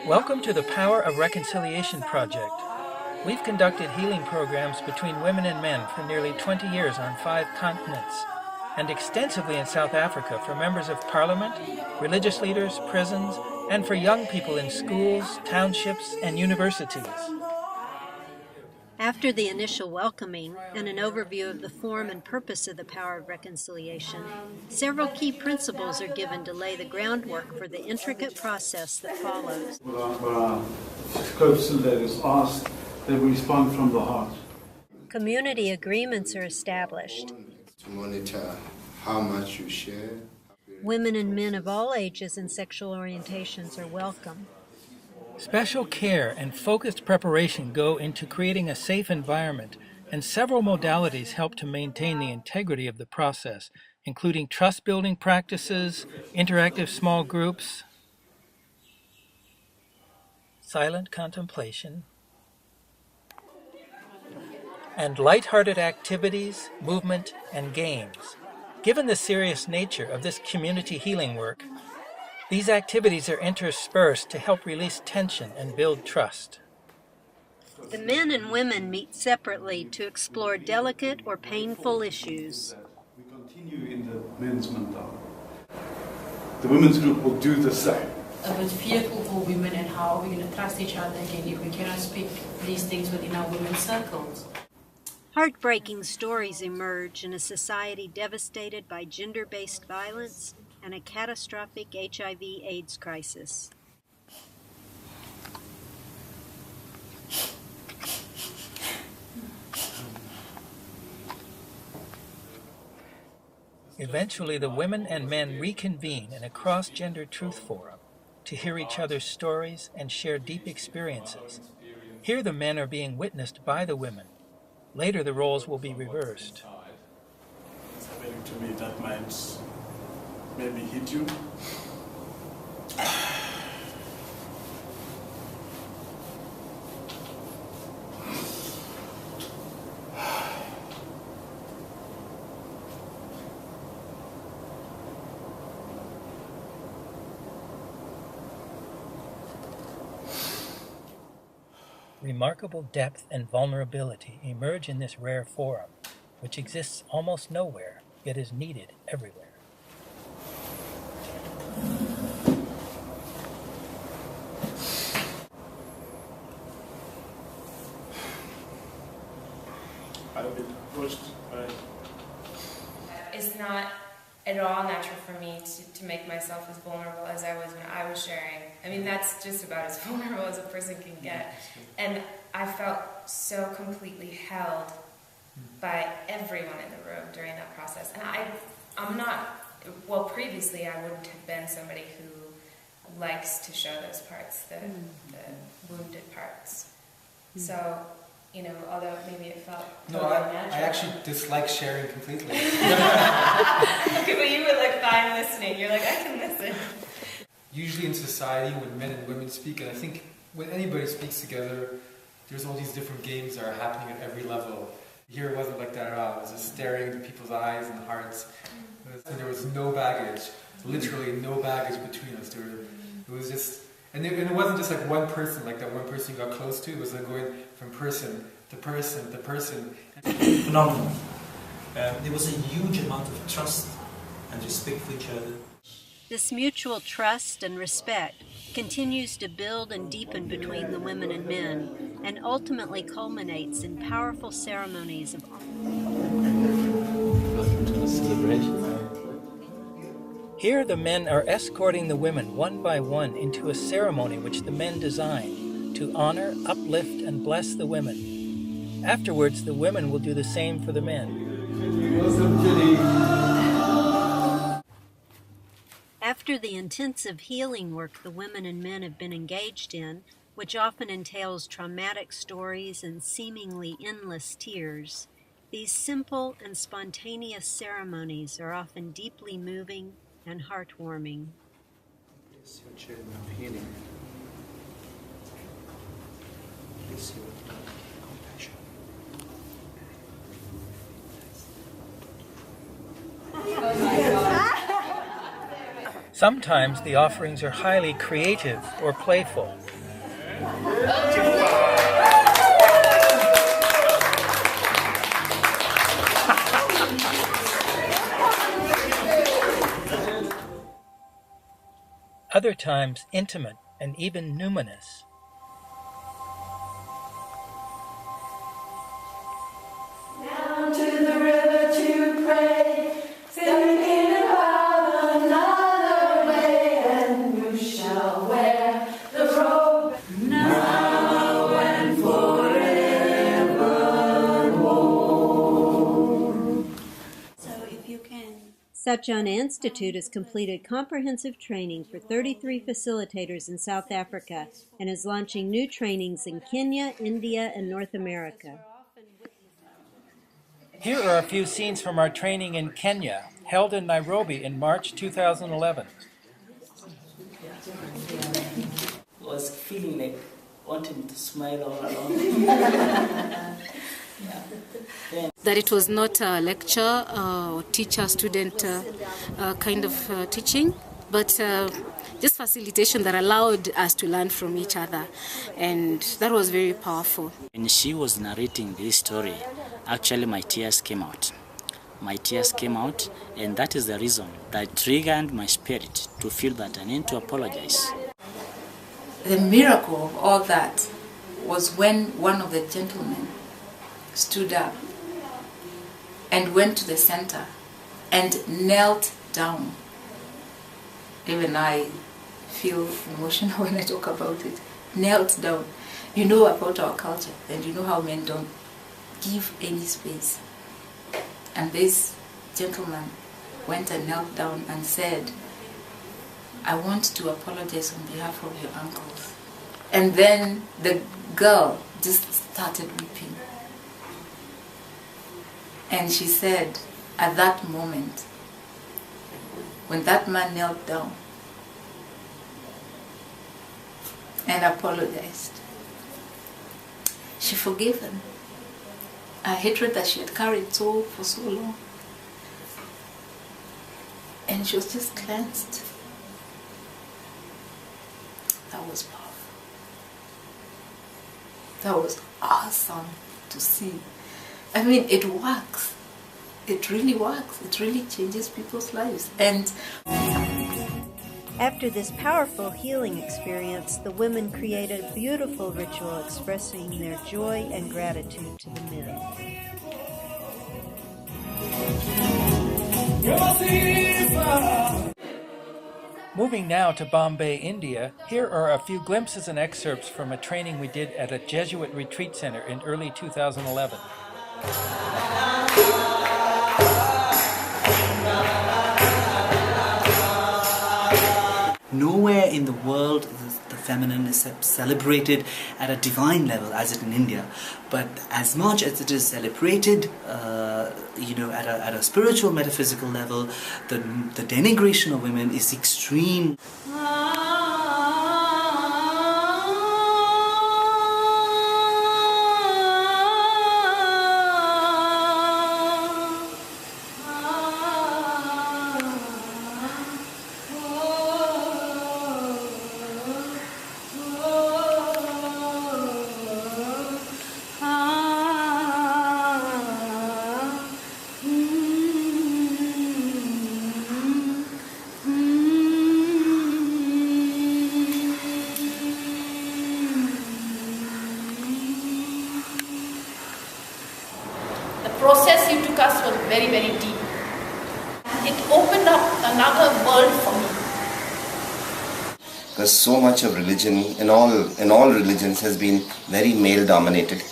Welcome to the Power of Reconciliation Project. We've conducted healing programs between women and men for nearly 20 years on 5 continents, and extensively in South Africa for members of Parliament, religious leaders, prisons, and for young people in schools, townships, and universities. After the initial welcoming and an overview of the form and purpose of the Power of Reconciliation, several key principles are given to lay the groundwork for the intricate process that follows. Our co-facilitators ask that we respond from the heart. Community agreements are established. To monitor how much you share. Women and men of all ages and sexual orientations are welcome. Special care and focused preparation go into creating a safe environment, and several modalities help to maintain the integrity of the process, including trust-building practices, interactive small groups, silent contemplation, and lighthearted activities, movement, and games. Given the serious nature of this community healing work, these activities are interspersed to help release tension and build trust. The men and women meet separately to explore delicate or painful issues. We continue in the men's mental. The women's group will do the same. A bit fearful for women, and how are we going to trust each other again if we cannot speak these things within our women's circles? Heartbreaking stories emerge in a society devastated by gender-based violence and a catastrophic HIV/AIDS crisis. Eventually, the women and men reconvene in a cross-gender truth forum to hear each other's stories and share deep experiences. Here the men are being witnessed by the women. Later the roles will be reversed. It's happening to me that might maybe hit you. Remarkable depth and vulnerability emerge in this rare forum, which exists almost nowhere, yet is needed everywhere. I've been approached by... It's not at all natural for me to make myself as vulnerable as I was when I was sharing. I mean, that's just about as vulnerable as a person can get. And I felt so completely held by everyone in the room during that process. And I'm not, well, previously I wouldn't have been somebody who likes to show those parts, the wounded parts. So, you know, although maybe it felt totally natural. I actually dislike sharing completely. Okay, but you were like fine listening. You're like, I can listen. Usually in society, when men and women speak, and I think when anybody speaks together, there's all these different games that are happening at every level. Here it wasn't like that at all. It was just staring into people's eyes and hearts. And there was no baggage, literally no baggage between us. It was just, and it wasn't just like one person, like that one person you got close to. It was like going from person to person to person. Phenomenal. There was a huge amount of trust and respect for each other. This mutual trust and respect continues to build and deepen between the women and men, and ultimately culminates in powerful ceremonies of Here the men are escorting the women one by one into a ceremony which the men design to honor, uplift, and bless the women. Afterwards, the women will do the same for the men. After the intensive healing work the women and men have been engaged in, which often entails traumatic stories and seemingly endless tears, these simple and spontaneous ceremonies are often deeply moving and heartwarming. Bless your children of healing. Bless your compassion. Sometimes the offerings are highly creative or playful, Other times intimate and even numinous. Down to the river to pray, thinking about another way, and you shall wear the robe now and forevermore. So if you can. Satchan Institute has completed comprehensive training for 33 facilitators in South Africa and is launching new trainings in Kenya, India, and North America. Here are a few scenes from our training in Kenya, held in Nairobi in March 2011. Was feeling like wanting to smile all along. That it was not a lecture or teacher-student kind of teaching, but just facilitation that allowed us to learn from each other, and that was very powerful. When she was narrating this story, actually my tears came out. My tears came out, and that is the reason that triggered my spirit to feel that I need to apologize. The miracle of all that was when one of the gentlemen stood up and went to the center and knelt down. Even I feel emotional when I talk about it. Knelt down. You know about our culture, and you know how men don't give any space. And this gentleman went and knelt down and said, I want to apologize on behalf of your uncles. And then the girl just started weeping. And she said, at that moment, when that man knelt down and apologized, she forgave him. A hatred that she had carried for so long. And she was just cleansed. That was powerful. That was awesome to see. I mean, it works. It really works. It really changes people's lives. And After this powerful healing experience, the women created a beautiful ritual expressing their joy and gratitude to the men. Moving now to Bombay, India, here are a few glimpses and excerpts from a training we did at a Jesuit retreat center in early 2011. Nowhere in the world the feminine is celebrated at a divine level as it in India, but as much as it is celebrated, at a spiritual, metaphysical level, the denigration of women is extreme. Process you took us was very, very deep. It opened up another world for me. Because so much of religion, in all religions, has been very male dominated.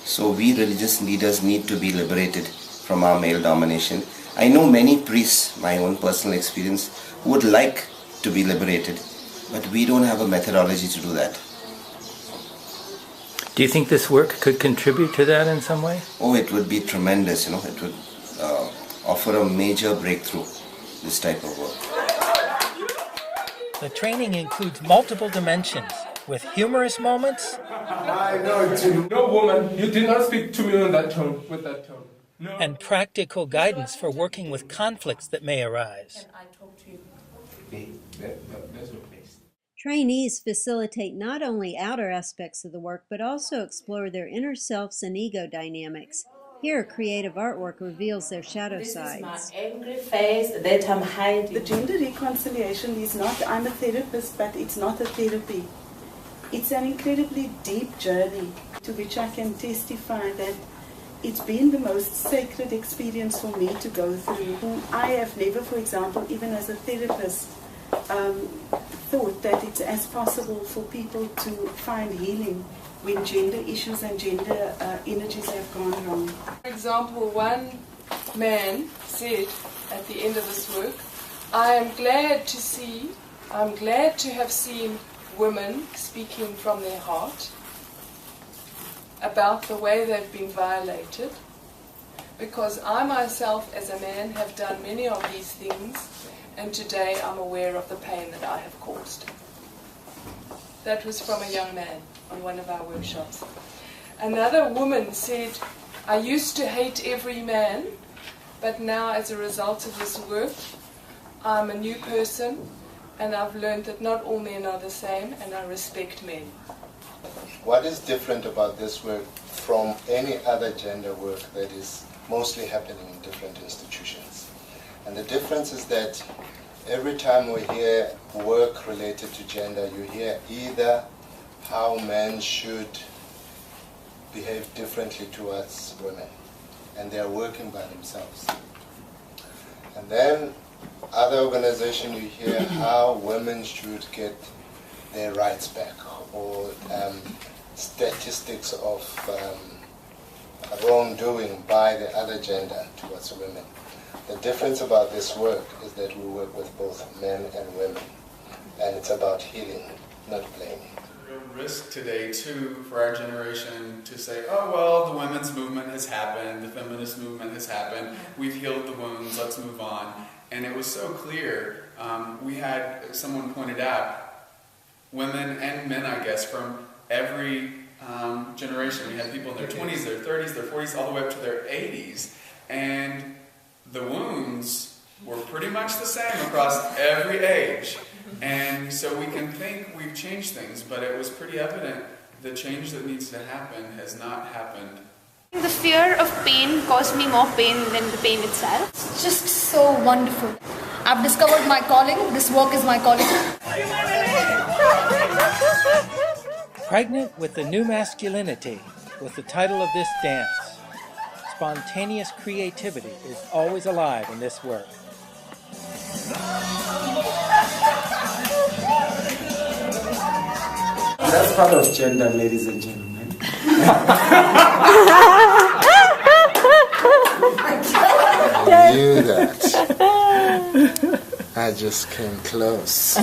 So we religious leaders need to be liberated from our male domination. I know many priests, my own personal experience, who would like to be liberated, but we don't have a methodology to do that. Do you think this work could contribute to that in some way? Oh, it would be tremendous, it would offer a major breakthrough, this type of work. The training includes multiple dimensions, with humorous moments. I know too. No, woman, you did not speak to me on that tone, with that tone. No. And practical guidance for working with conflicts that may arise. There's no place. Trainees facilitate not only outer aspects of the work, but also explore their inner selves and ego dynamics. Here, creative artwork reveals their shadow sides. This is my angry face that I'm hiding. The gender reconciliation is not, I'm a therapist, but it's not a therapy. It's an incredibly deep journey to which I can testify that it's been the most sacred experience for me to go through. I have never, for example, even as a therapist, thought that it's as possible for people to find healing when gender issues and gender energies have gone wrong. For example, one man said at the end of this work, I'm glad to have seen women speaking from their heart about the way they've been violated, because I myself as a man have done many of these things, and today I'm aware of the pain that I have caused. That was from a young man on one of our workshops. Another woman said, I used to hate every man, but now as a result of this work, I'm a new person, and I've learned that not all men are the same, and I respect men. What is different about this work from any other gender work that is mostly happening in different institutions? And the difference is that every time we hear work related to gender, you hear either how men should behave differently towards women, and they are working by themselves. And then other organizations, you hear how women should get their rights back, or statistics of wrongdoing by the other gender towards women. The difference about this work is that we work with both men and women, and it's about healing, not blaming. Real risk today too for our generation to say, oh well, the women's movement has happened, the feminist movement has happened, we've healed the wounds, let's move on. And it was so clear. We had, someone pointed out, women and men, I guess, from every generation. We had people in their 20s, their 30s, their 40s, all the way up to their 80s. And the wounds were pretty much the same across every age. And so we can think we've changed things, but it was pretty evident the change that needs to happen has not happened. The fear of pain caused me more pain than the pain itself. It's just so wonderful. I've discovered my calling. This work is my calling. Pregnant with the New Masculinity was the title of this dance. Spontaneous creativity is always alive in this work. That's part of gender, ladies and gentlemen. I knew that. I just came close.